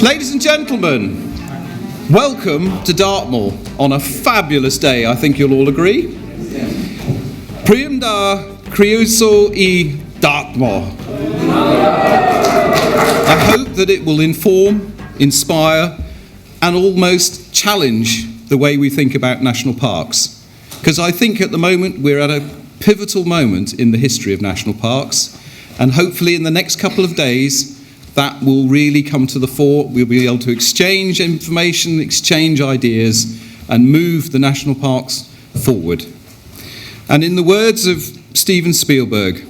Ladies and gentlemen, welcome to Dartmoor on a fabulous day, I think you'll all agree. Priam da Criuso I Dartmoor. I hope that it will inform, inspire, and almost challenge the way we think about national parks. Because I think at the moment we're at a pivotal moment in the history of national parks, and hopefully in the next couple of days that will really come to the fore. We'll be able to exchange information, exchange ideas, and move the national parks forward. And in the words of Steven Spielberg,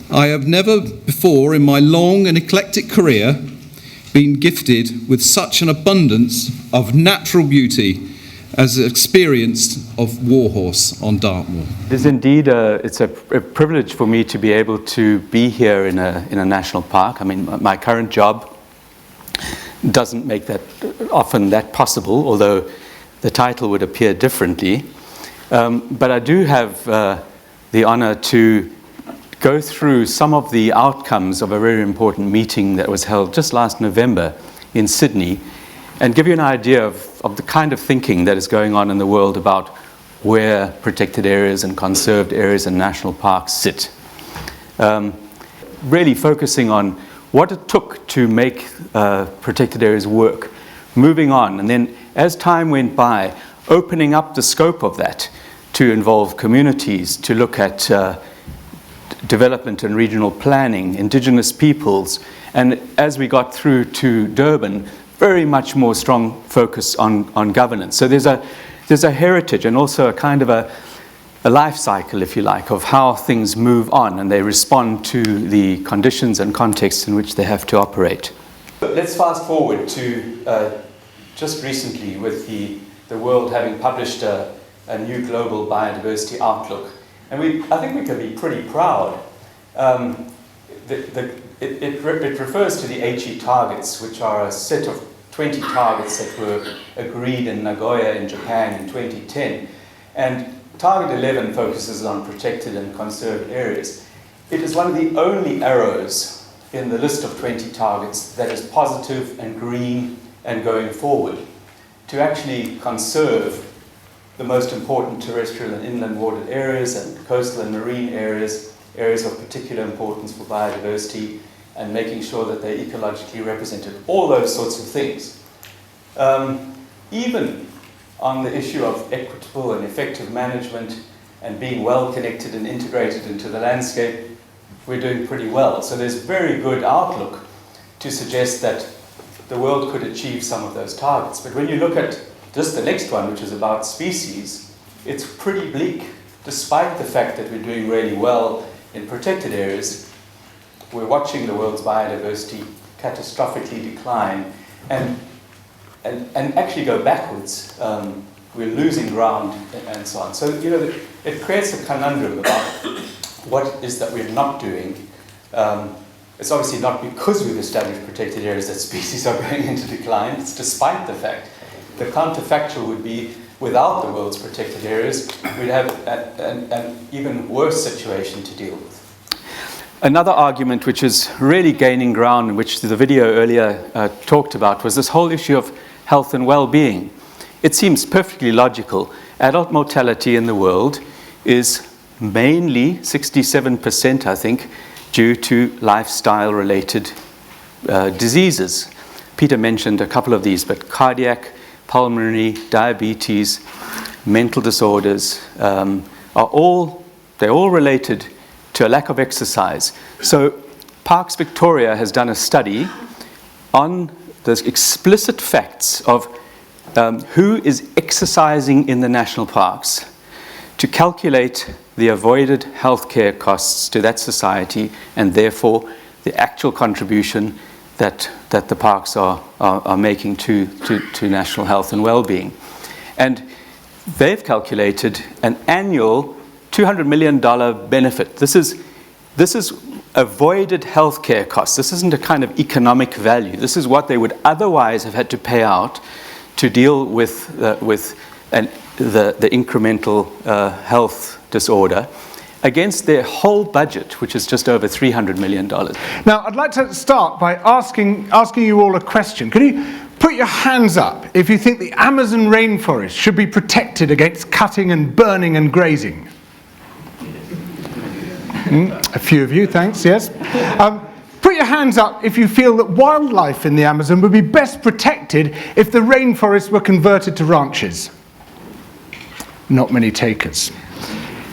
I have never before in my long and eclectic career been gifted with such an abundance of natural beauty as experienced of Warhorse on Dartmoor. It is indeed it's a privilege for me to be able to be here in a national park. I mean, my current job doesn't make that often that possible, although the title would appear differently. But I do have the honor to go through some of the outcomes of a very important meeting that was held just last November in Sydney, and give you an idea of the kind of thinking that is going on in the world about where protected areas and conserved areas and national parks sit. Really focusing on what it took to make protected areas work, moving on, and then as time went by, opening up the scope of that to involve communities, to look at development and regional planning, indigenous peoples, and as we got through to Durban, very much more strong focus on governance. So there's a heritage and also a kind of a life cycle, if you like, of how things move on and they respond to the conditions and contexts in which they have to operate. Let's fast forward to just recently with the world having published a new global biodiversity outlook. And I think we can be pretty proud. It refers to the HE targets, which are a set of 20 targets that were agreed in Nagoya in Japan in 2010. And target 11 focuses on protected and conserved areas. It is one of the only arrows in the list of 20 targets that is positive and green and going forward to actually conserve the most important terrestrial and inland watered areas and coastal and marine areas, areas of particular importance for biodiversity, and making sure that they're ecologically represented, all those sorts of things. Even on the issue of equitable and effective management and being well connected and integrated into the landscape, we're doing pretty well. So there's very good outlook to suggest that the world could achieve some of those targets. But when you look at just the next one, which is about species, it's pretty bleak. Despite the fact that we're doing really well in protected areas, we're watching the world's biodiversity catastrophically decline and actually go backwards. We're losing ground and so on. So, it creates a conundrum about what is that we're not doing. It's obviously not because we've established protected areas that species are going into decline. It's despite the fact. The counterfactual would be without the world's protected areas, we'd have an even worse situation to deal with. Another argument which is really gaining ground, which the video earlier talked about, was this whole issue of health and well-being. It seems perfectly logical. Adult mortality in the world is mainly 67%, I think, due to lifestyle-related diseases. Peter mentioned a couple of these, but cardiac, pulmonary, diabetes, mental disorders they're all related to a lack of exercise. So Parks Victoria has done a study on the explicit facts of who is exercising in the national parks to calculate the avoided healthcare costs to that society and therefore the actual contribution that the parks are making to national health and well-being. And they've calculated an annual $200 million benefit. This is avoided healthcare costs. This isn't a kind of economic value. This is what they would otherwise have had to pay out to deal with the incremental health disorder. against their whole budget, which is just over $300 million. Now, I'd like to start by asking you all a question. Can you put your hands up if you think the Amazon rainforest should be protected against cutting and burning and grazing? A few of you, thanks, yes. Put your hands up if you feel that wildlife in the Amazon would be best protected if the rainforest were converted to ranches. Not many takers.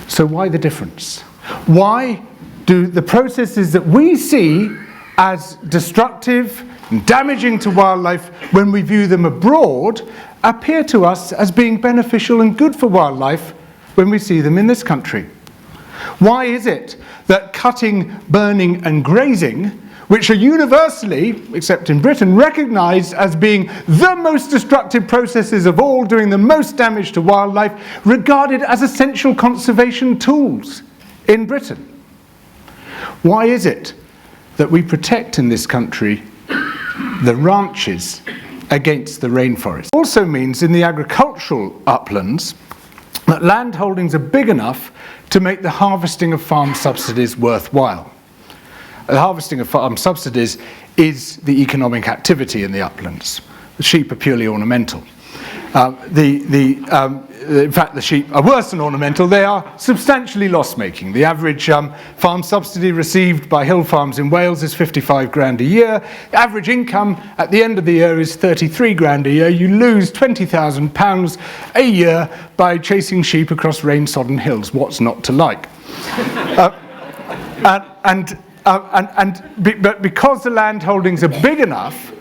So why the difference? Why do the processes that we see as destructive and damaging to wildlife when we view them abroad appear to us as being beneficial and good for wildlife when we see them in this country? Why is it that cutting, burning and grazing, which are universally, except in Britain, recognised as being the most destructive processes of all, doing the most damage to wildlife, regarded as essential conservation tools in Britain? Why is it that we protect in this country the ranches against the rainforest? It also means in the agricultural uplands that land holdings are big enough to make the harvesting of farm subsidies worthwhile. The harvesting of farm subsidies is the economic activity in the uplands. The sheep are purely ornamental. In fact, the sheep are worse than ornamental. They are substantially loss-making. The average farm subsidy received by hill farms in Wales is 55 grand a year. The average income at the end of the year is 33 grand a year. You lose £20,000 a year by chasing sheep across rain-sodden hills. What's not to like? But because the land holdings are big enough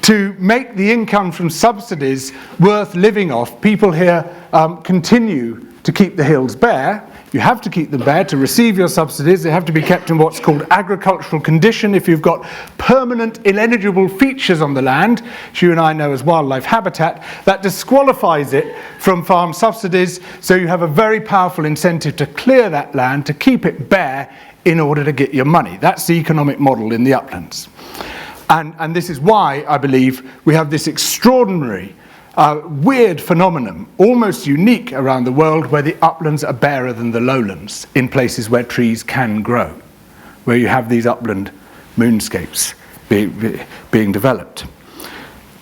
to make the income from subsidies worth living off, people here continue to keep the hills bare. You have to keep them bare to receive your subsidies. They have to be kept in what's called agricultural condition. If you've got permanent ineligible features on the land, which you and I know as wildlife habitat, that disqualifies it from farm subsidies, so you have a very powerful incentive to clear that land, to keep it bare in order to get your money. That's the economic model in the uplands. And this is why, I believe, we have this extraordinary, weird phenomenon, almost unique around the world, where the uplands are barer than the lowlands in places where trees can grow, where you have these upland moonscapes being developed.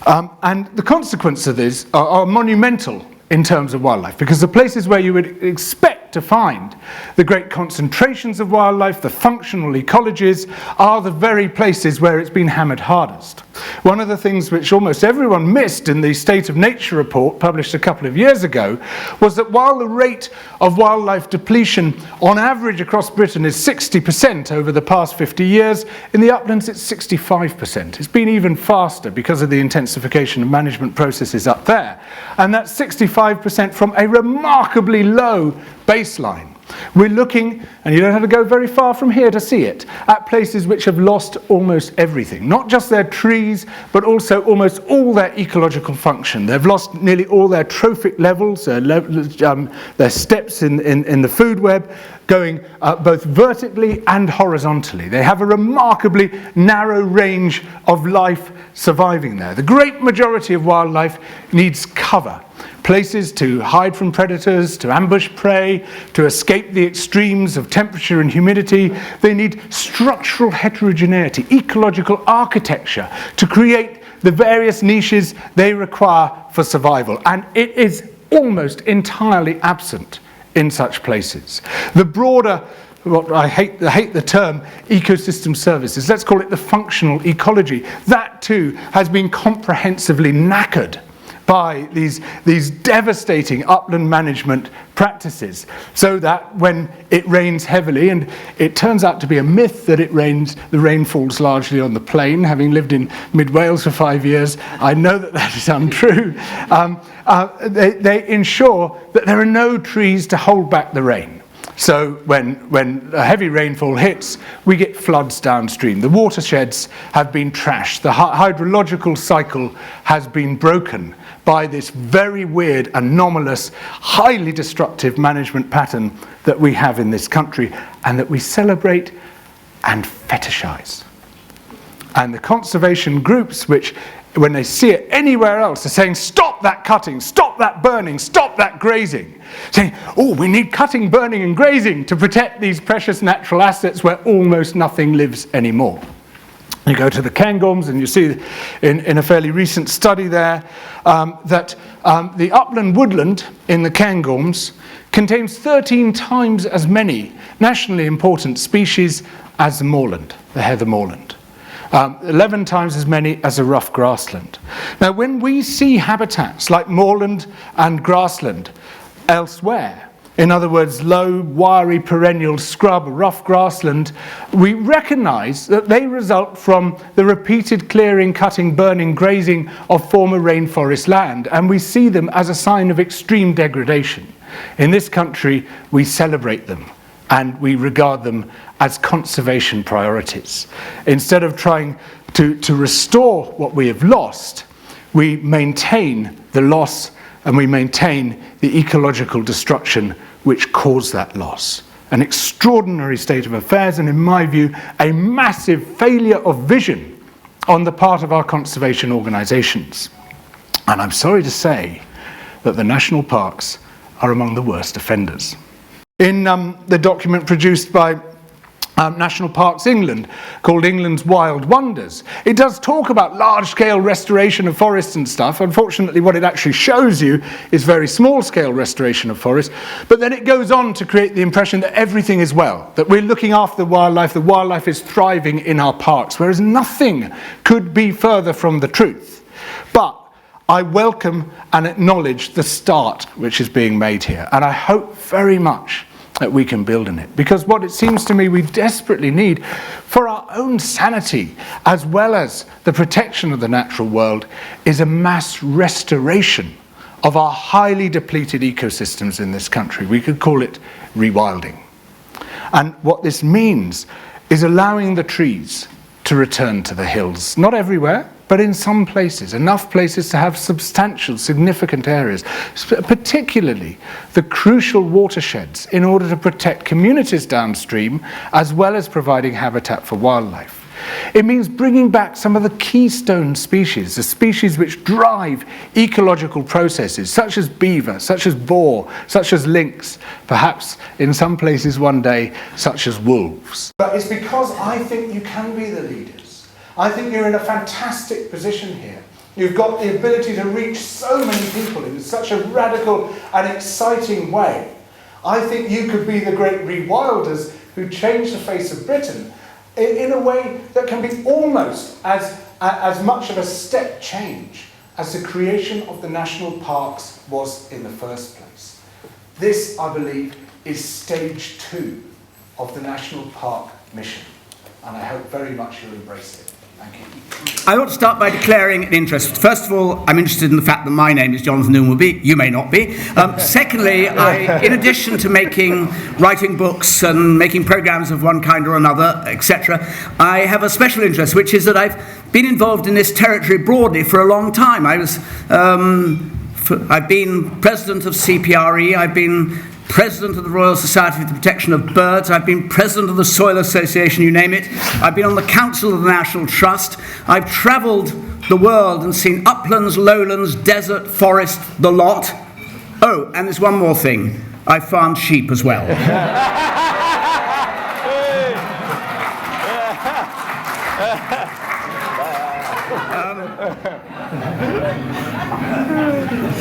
And the consequences of this are monumental in terms of wildlife, because the places where you would expect to find the great concentrations of wildlife, the functional ecologies, are the very places where it's been hammered hardest. One of the things which almost everyone missed in the State of Nature report published a couple of years ago was that while the rate of wildlife depletion on average across Britain is 60% over the past 50 years, in the uplands it's 65%. It's been even faster because of the intensification of management processes up there. And that's 65% from a remarkably low baseline. We're looking, and you don't have to go very far from here to see it, at places which have lost almost everything. Not just their trees, but also almost all their ecological function. They've lost nearly all their trophic levels, their steps in the food web, going both vertically and horizontally. They have a remarkably narrow range of life surviving there. The great majority of wildlife needs cover. Places to hide from predators, to ambush prey, to escape the extremes of temperature and humidity. They need structural heterogeneity, ecological architecture to create the various niches they require for survival. And it is almost entirely absent in such places. The broader, I hate the term ecosystem services, let's call it the functional ecology, that too has been comprehensively knackered by these devastating upland management practices, so that when it rains heavily, and it turns out to be a myth that the rain falls largely on the plain. Having lived in mid-Wales for 5 years, I know that is untrue. They ensure that there are no trees to hold back the rain. So when a heavy rainfall hits, we get floods downstream. The watersheds have been trashed. The hydrological cycle has been broken by this very weird, anomalous, highly destructive management pattern that we have in this country, and that we celebrate and fetishize. And the conservation groups, which, when they see it anywhere else, are saying, stop that cutting, stop that burning, stop that grazing. Saying, oh, we need cutting, burning and grazing to protect these precious natural assets where almost nothing lives anymore. You go to the Cairngorms and you see in a fairly recent study there that the upland woodland in the Cairngorms contains 13 times as many nationally important species as the moorland, the heather moorland. 11 times as many as a rough grassland. Now, when we see habitats like moorland and grassland elsewhere, in other words, low, wiry, perennial scrub, rough grassland, we recognise that they result from the repeated clearing, cutting, burning, grazing of former rainforest land, and we see them as a sign of extreme degradation. In this country, we celebrate them, and we regard them as conservation priorities. Instead of trying to restore what we have lost, we maintain the loss and we maintain the ecological destruction which caused that loss. An extraordinary state of affairs, and in my view, a massive failure of vision on the part of our conservation organisations. And I'm sorry to say that the national parks are among the worst offenders. In the document produced by National Parks England, called England's Wild Wonders, it does talk about large-scale restoration of forests and stuff. Unfortunately, what it actually shows you is very small-scale restoration of forests, but then it goes on to create the impression that everything is well, that we're looking after the wildlife is thriving in our parks, whereas nothing could be further from the truth. But I welcome and acknowledge the start which is being made here, and I hope very much that we can build on it. Because what it seems to me we desperately need for our own sanity, as well as the protection of the natural world, is a mass restoration of our highly depleted ecosystems in this country. We could call it rewilding. And what this means is allowing the trees to return to the hills. Not everywhere, but in some places, enough places to have substantial, significant areas, particularly the crucial watersheds, in order to protect communities downstream, as well as providing habitat for wildlife. It means bringing back some of the keystone species, the species which drive ecological processes, such as beaver, such as boar, such as lynx, perhaps in some places one day, such as wolves. But it's because I think you can be the leaders. I think you're in a fantastic position here. You've got the ability to reach so many people in such a radical and exciting way. I think you could be the great rewilders who change the face of Britain in a way that can be almost as much of a step change as the creation of the national parks was in the first place. This, I believe, is stage 2 of the national park mission, and I hope very much you'll embrace it. Thank you. I want to start by declaring an interest. First of all, I'm interested in the fact that my name is Jonathan Dimbleby. You may not be. Secondly, in addition to writing books and making programs of one kind or another, etc., I have a special interest, which is that I've been involved in this territory broadly for a long time. I've been president of CPRE. I've been president of the Royal Society for the Protection of Birds. I've been president of the Soil Association, you name it. I've been on the council of the National Trust. I've travelled the world and seen uplands, lowlands, desert, forest, the lot. Oh, and there's one more thing. I farmed sheep as well.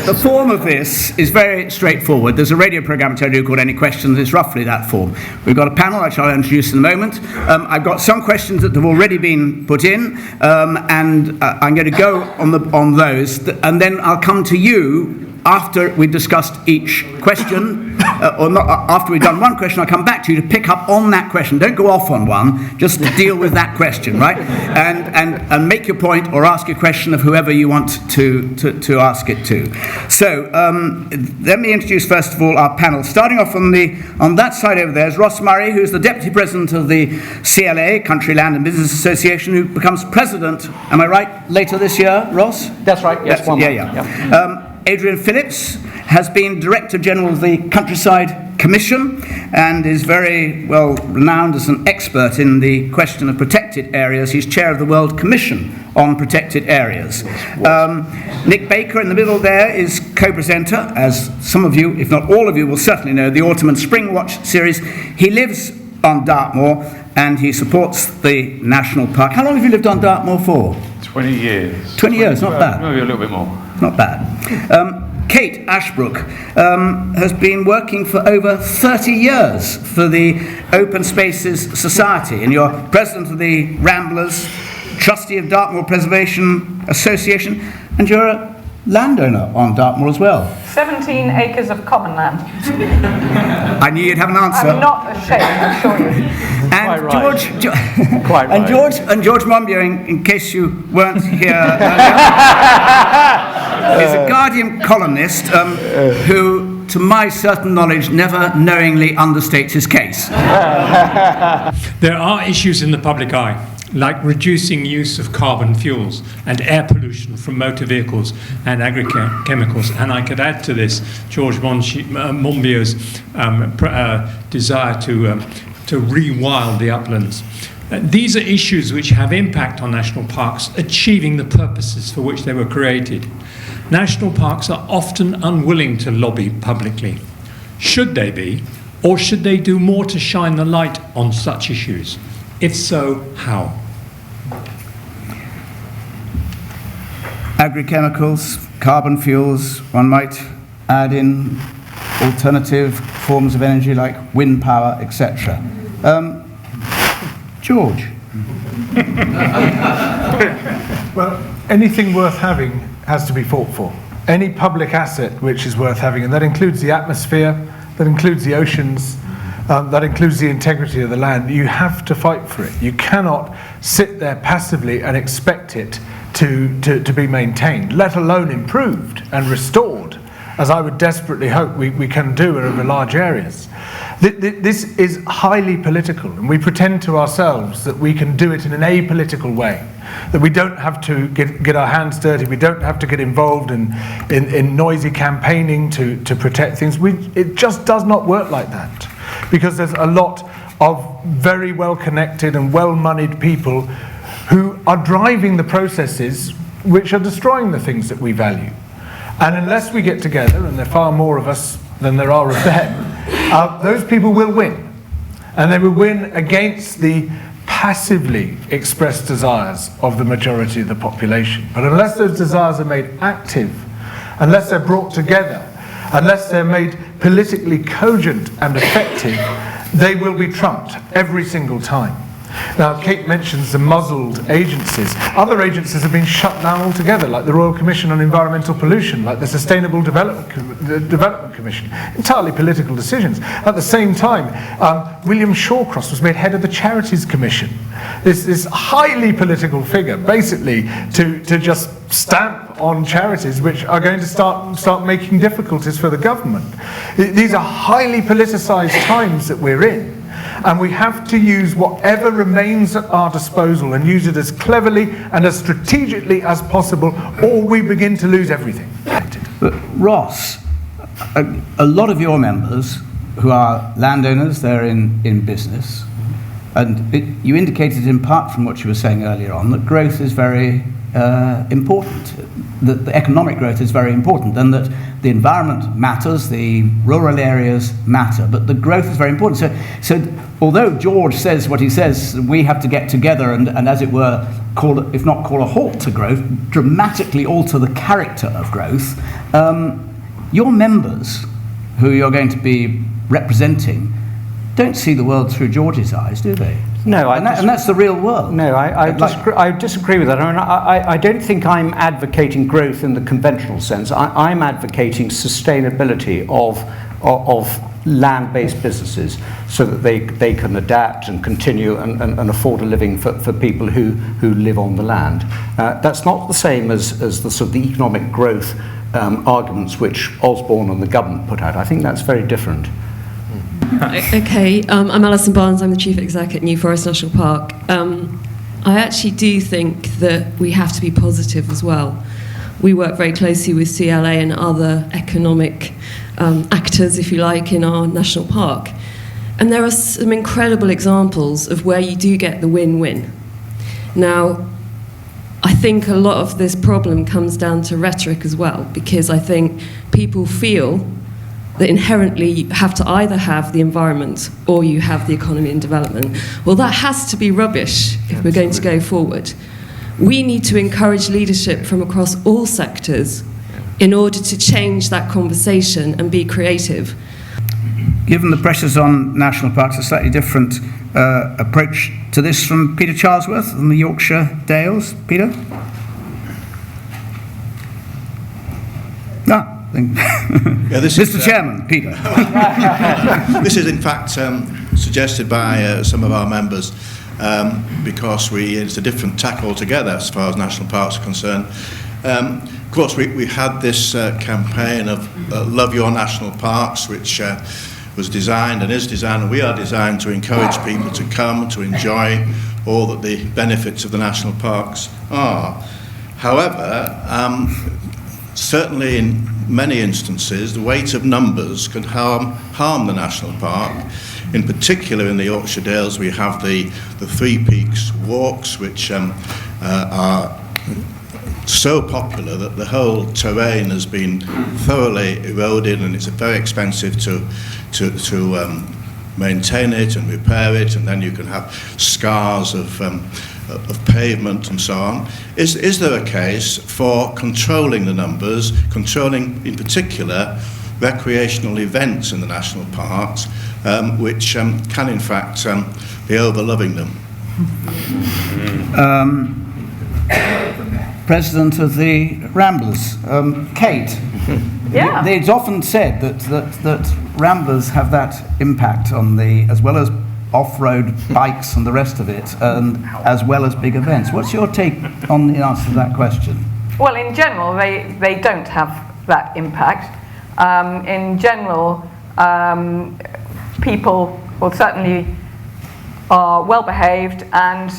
The form of this is very straightforward. There's a radio programme I do called Any Questions. It's roughly that form. We've got a panel, which I'll introduce in a moment. I've got some questions that have already been put in, and I'm going to go on those, and then I'll come to you after we've discussed each question, or not, after we've done one question, I'll come back to you to pick up on that question. Don't go off on one, just deal with that question, right? And make your point or ask a question of whoever you want to ask it to. So let me introduce first of all our panel. Starting off on that side over there is Ross Murray, who's the Deputy President of the CLA, Country Land and Business Association, who becomes President, am I right, later this year, Ross? That's right, yes. Yeah. Adrian Phillips has been Director General of the Countryside Commission and is very well renowned as an expert in the question of protected areas. He's chair of the World Commission on Protected Areas. Nick Baker in the middle there is co-presenter, as some of you, if not all of you, will certainly know, the Autumn and Spring Watch series. He lives on Dartmoor and he supports the National Park. How long have you lived on Dartmoor for? 20 years. 20 years, not bad. Maybe a little bit more. Not bad. Kate Ashbrook has been working for over 30 years for the Open Spaces Society, and you're president of the Ramblers, trustee of Dartmoor Preservation Association, and you're a landowner on Dartmoor as well. 17 acres of common land. I knew you'd have an answer. I'm not ashamed, I assure you. And Right. Quite right. And George Monbiot, in case you weren't here earlier, is a Guardian columnist who, to my certain knowledge, never knowingly understates his case. There are issues in the public eye, like reducing use of carbon fuels and air pollution from motor vehicles and agrochemicals. And I could add to this George Monbiot's desire to rewild the uplands. These are issues which have impact on national parks, achieving the purposes for which they were created. National parks are often unwilling to lobby publicly. Should they be, or should they do more to shine the light on such issues? If so, how? Agrochemicals, carbon fuels, one might add in alternative forms of energy like wind power, etc. George? Well, anything worth having has to be fought for. Any public asset which is worth having, and that includes the atmosphere, that includes the oceans, that includes the integrity of the land, you have to fight for it. You cannot sit there passively and expect it to be maintained, let alone improved and restored, as I would desperately hope we can do over large areas. This is highly political, and we pretend to ourselves that we can do it in an apolitical way, that we don't have to get our hands dirty, we don't have to get involved in noisy campaigning to protect things. It just does not work like that, because there's a lot of very well-connected and well-moneyed people who are driving the processes which are destroying the things that we value. And unless we get together, and there are far more of us than there are of them, those people will win. And they will win against the passively expressed desires of the majority of the population. But unless those desires are made active, unless they're brought together, unless they're made politically cogent and effective, they will be trumped every single time. Now, Kate mentions the muzzled agencies. Other agencies have been shut down altogether, like the Royal Commission on Environmental Pollution, like the Sustainable Development Commission. Entirely political decisions. At the same time, William Shawcross was made head of the Charities Commission. This highly political figure, basically, to just stamp on charities which are going to start making difficulties for the government. These are highly politicised times that we're in. And we have to use whatever remains at our disposal and use it as cleverly and as strategically as possible, or we begin to lose everything. But Ross, a lot of your members who are landowners, they're in business, and you indicated in part from what you were saying earlier on that growth is very important, that the economic growth is very important, and that the environment matters, the rural areas matter, but the growth is very important. So although George says what he says, we have to get together and as it were, if not call a halt to growth, dramatically alter the character of growth. Your members, who you're going to be representing, don't see the world through George's eyes, do they? No, and that's the real world. No, I disagree with that. I mean, I don't think I'm advocating growth in the conventional sense. I'm advocating sustainability of land-based businesses so that they can adapt and continue and afford a living for people who live on the land. That's not the same as the sort of the economic growth arguments which Osborne and the government put out. I think that's very different. Okay, I'm Alison Barnes, I'm the Chief Exec at New Forest National Park. I actually do think that we have to be positive as well. We work very closely with CLA and other economic actors, if you like, in our national park. And there are some incredible examples of where you do get the win-win. Now, I think a lot of this problem comes down to rhetoric as well, because I think people feel that inherently you have to either have the environment or you have the economy and development. Well, that has to be rubbish if we're going to go forward. We need to encourage leadership from across all sectors in order to change that conversation and be creative. Given the pressures on national parks, a slightly different approach to this from Peter Charlesworth from the Yorkshire Dales. Peter? Mr. Chairman, Peter. This is in fact suggested by some of our members because it's a different tack altogether as far as national parks are concerned. Of course, we had this campaign of Love Your National Parks, which was designed and is designed, and we are designed to encourage people to come to enjoy all that the benefits of the national parks are. However, certainly in many instances, the weight of numbers can harm the national park. In particular, in the Yorkshire Dales, we have the Three Peaks walks, which are so popular that the whole terrain has been thoroughly eroded, and it's very expensive to maintain it and repair it, and then you can have scars of pavement and so on. Is there a case for controlling the numbers, controlling in particular recreational events in the national parks, which can in fact be overloving them? President of the Ramblers, Kate. Yeah. It's often said that Ramblers have that impact on as well as off-road bikes and the rest of it, and as well as big events. What's your take on the answer to that question? Well, in general, they don't have that impact. In general, people, well, certainly are well behaved and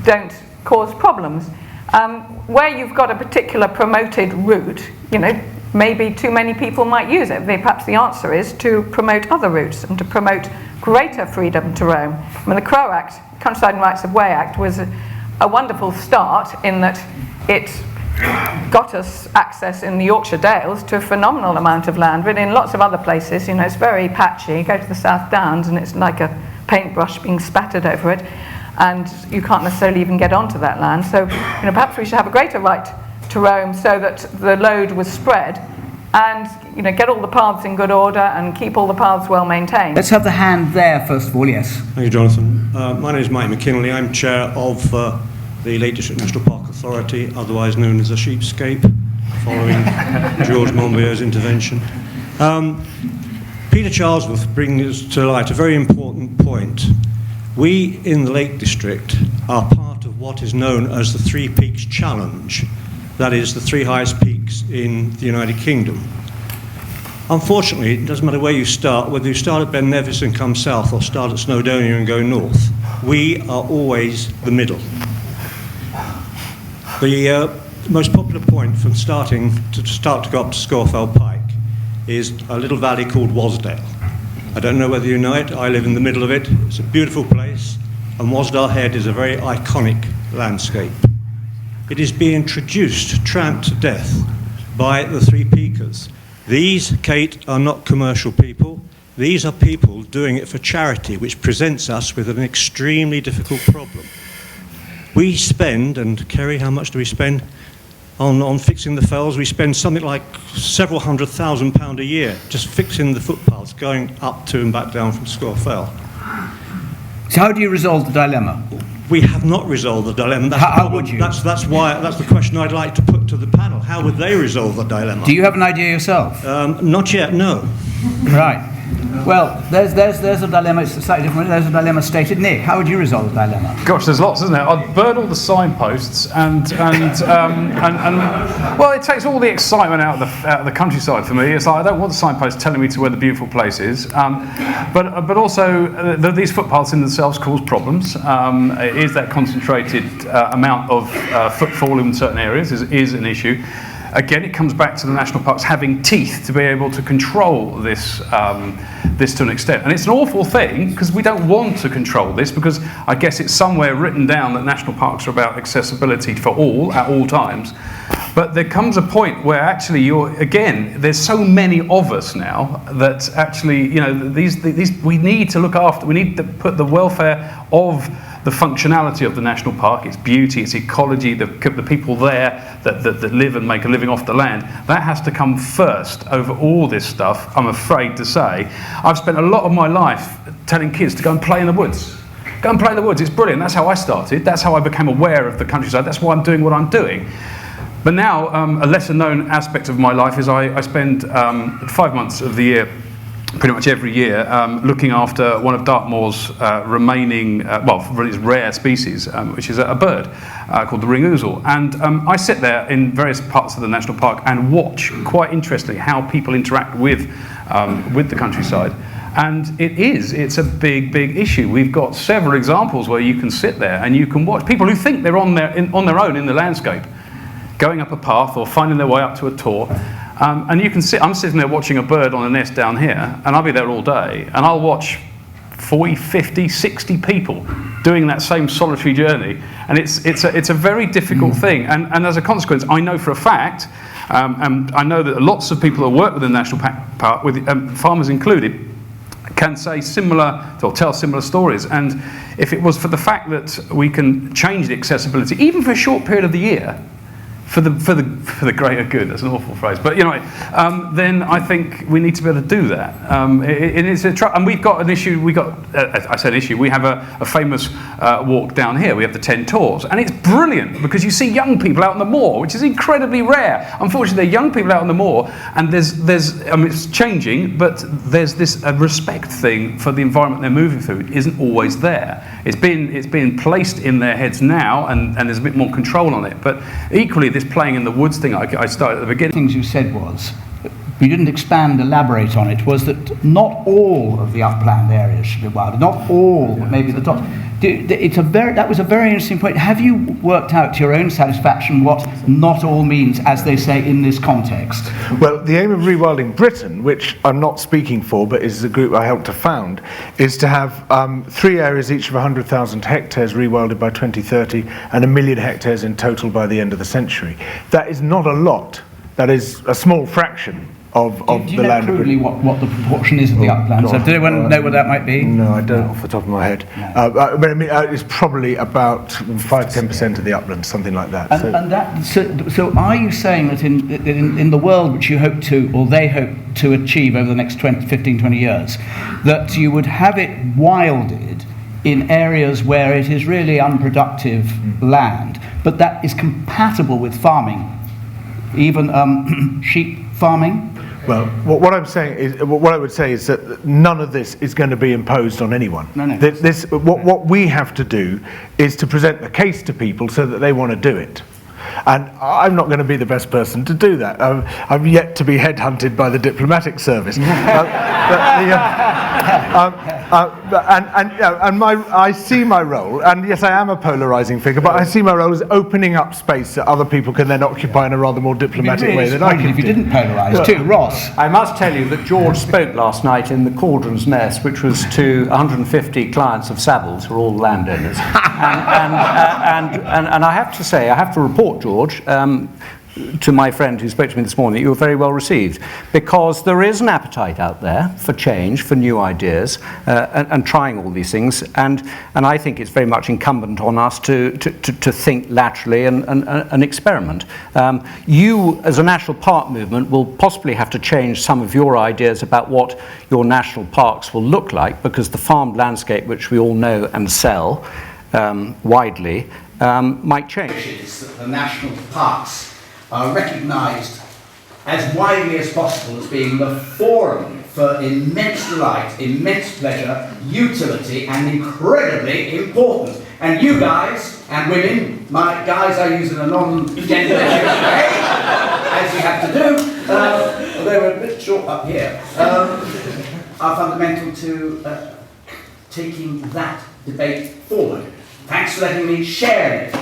don't cause problems. Where you've got a particular promoted route, maybe too many people might use it. Perhaps the answer is to promote other routes and to promote greater freedom to roam. I mean, the CROW Act, Countryside and Rights of Way Act, was a wonderful start in that it got us access in the Yorkshire Dales to a phenomenal amount of land, but in lots of other places, it's very patchy. You go to the South Downs and it's like a paintbrush being spattered over it, and you can't necessarily even get onto that land. So, perhaps we should have a greater right to roam so that the load was spread, and get all the paths in good order and keep all the paths well maintained. Let's have the hand there first of all. Yes. Thank you, Jonathan. My name is Mike McKinley. I'm chair of the Lake District National Park Authority, otherwise known as the Sheepscape, following George Monbiot's intervention. Peter Charlesworth brings to light a very important point. We in the Lake District are part of what is known as the Three Peaks Challenge. That is the three highest peaks in the United Kingdom. Unfortunately, it doesn't matter where you start, whether you start at Ben Nevis and come south or start at Snowdonia and go north, we are always the middle. The most popular point from start to go up to Scawfell Pike is a little valley called Wasdale. I don't know whether you know it, I live in the middle of it. It's a beautiful place, and Wasdale Head is a very iconic landscape. It is being tramped to death by the Three Peakers. These, Kate, are not commercial people. These are people doing it for charity, which presents us with an extremely difficult problem. We spend, and Kerry, how much do we spend on fixing the fells? We spend something like several £100,000 a year just fixing the footpaths going up to and back down from Scawfell. So how do you resolve the dilemma? We have not resolved the dilemma. How would you? That's the question I'd like to put to the panel. How would they resolve the dilemma? Do you have an idea yourself? Not yet, no. Right. Well, there's a dilemma. It's slightly different. There's a dilemma stated. Nick, how would you resolve the dilemma? Gosh, there's lots, isn't there? I'd burn all the signposts and well, it takes all the excitement out of the countryside for me. It's like I don't want the signposts telling me to where the beautiful place is. But also these footpaths in themselves cause problems. Is that concentrated amount of footfall in certain areas is an issue. again, it comes back to the national parks having teeth to be able to control this, this to an extent. And it's an awful thing, because we don't want to control this, because I guess it's somewhere written down that national parks are about accessibility for all, at all times. But there comes a point where actually there's so many of us now that actually, you know, these we need to look after, we need to put the welfare of the functionality of the national park, its beauty, its ecology, the people there that live and make a living off the land, that has to come first over all this stuff, I'm afraid to say. I've spent a lot of my life telling kids to go and play in the woods. Go and play in the woods, it's brilliant. That's how I started. That's how I became aware of the countryside. That's why I'm doing what I'm doing. But now, a lesser known aspect of my life is I spend 5 months of the year, pretty much every year, looking after one of Dartmoor's remaining, its rare species, which is a bird called the ring ouzel. And I sit there in various parts of the national park and watch, quite interestingly, how people interact with the countryside. And it's a big issue. We've got several examples where you can sit there and you can watch people who think they're on their own in the landscape, going up a path or finding their way up to a tor. And you can I'm sitting there watching a bird on a nest down here, and I'll be there all day, and I'll watch 40, 50, 60 people doing that same solitary journey. And it's a very difficult thing. And as a consequence, I know for a fact, and I know that lots of people who work within the National Park, with farmers included, can say tell similar stories. And if it was for the fact that we can change the accessibility, even for a short period of the year, for the greater good, that's an awful phrase, but you know, then I think we need to be able to do that. And we've got an issue. I said issue. We have a famous walk down here. We have the 10 Tors, and it's brilliant because you see young people out on the moor, which is incredibly rare. Unfortunately, there are young people out on the moor, and it's changing, but there's this respect thing for the environment they're moving through. It isn't always there. It's been placed in their heads now, and there's a bit more control on it. But equally, this playing in the woods thing I started at the beginning. Things you said was, you didn't elaborate on it, was that not all of the upland areas should be wild, not all, maybe the top. That was a very interesting point. Have you worked out to your own satisfaction what not all means, as they say, in this context? Well, the aim of Rewilding Britain, which I'm not speaking for, but is a group I helped to found, is to have 3 areas each of 100,000 hectares rewilded by 2030 and 1 million hectares in total by the end of the century. That is not a lot. That is a small fraction of the land. Do you know crudely what the proportion is of the uplands? Does anyone know what that might be? No, I don't off the top of my head. No. It's probably about 5-10% of the uplands, something like that. So are you saying that in the world which you hope to, or they hope to achieve over the next 15, 20 years, that you would have it wilded in areas where it is really unproductive land, but that is compatible with farming, even sheep farming? Well, what I'm saying is, what I would say is that none of this is going to be imposed on anyone. No. What we have to do is to present the case to people so that they want to do it. And I'm not going to be the best person to do that. I'm yet to be headhunted by the diplomatic service. I see my role, and yes, I am a polarising figure, but I see my role as opening up space that other people can then occupy in a rather more diplomatic way than I can. If you didn't polarise too, Ross. I must tell you that George spoke last night in the Cauldron's Nest, which was to 150 clients of Savills, who are all landowners. And I have to say, I have to report, George, to my friend who spoke to me this morning, that you were very well received, because there is an appetite out there for change, for new ideas, and trying all these things, and I think it's very much incumbent on us to think laterally and experiment. You, as a national park movement, will possibly have to change some of your ideas about what your national parks will look like, because the farmed landscape, which we all know and sell widely, might change. That the national parks are recognised as widely as possible as being the forum for immense delight, immense pleasure, utility, and incredibly important. And you guys and women, my guys I use in a non-gender way, as you have to do, although we're a bit short up here, are fundamental to taking that debate forward. Thanks for letting me share it.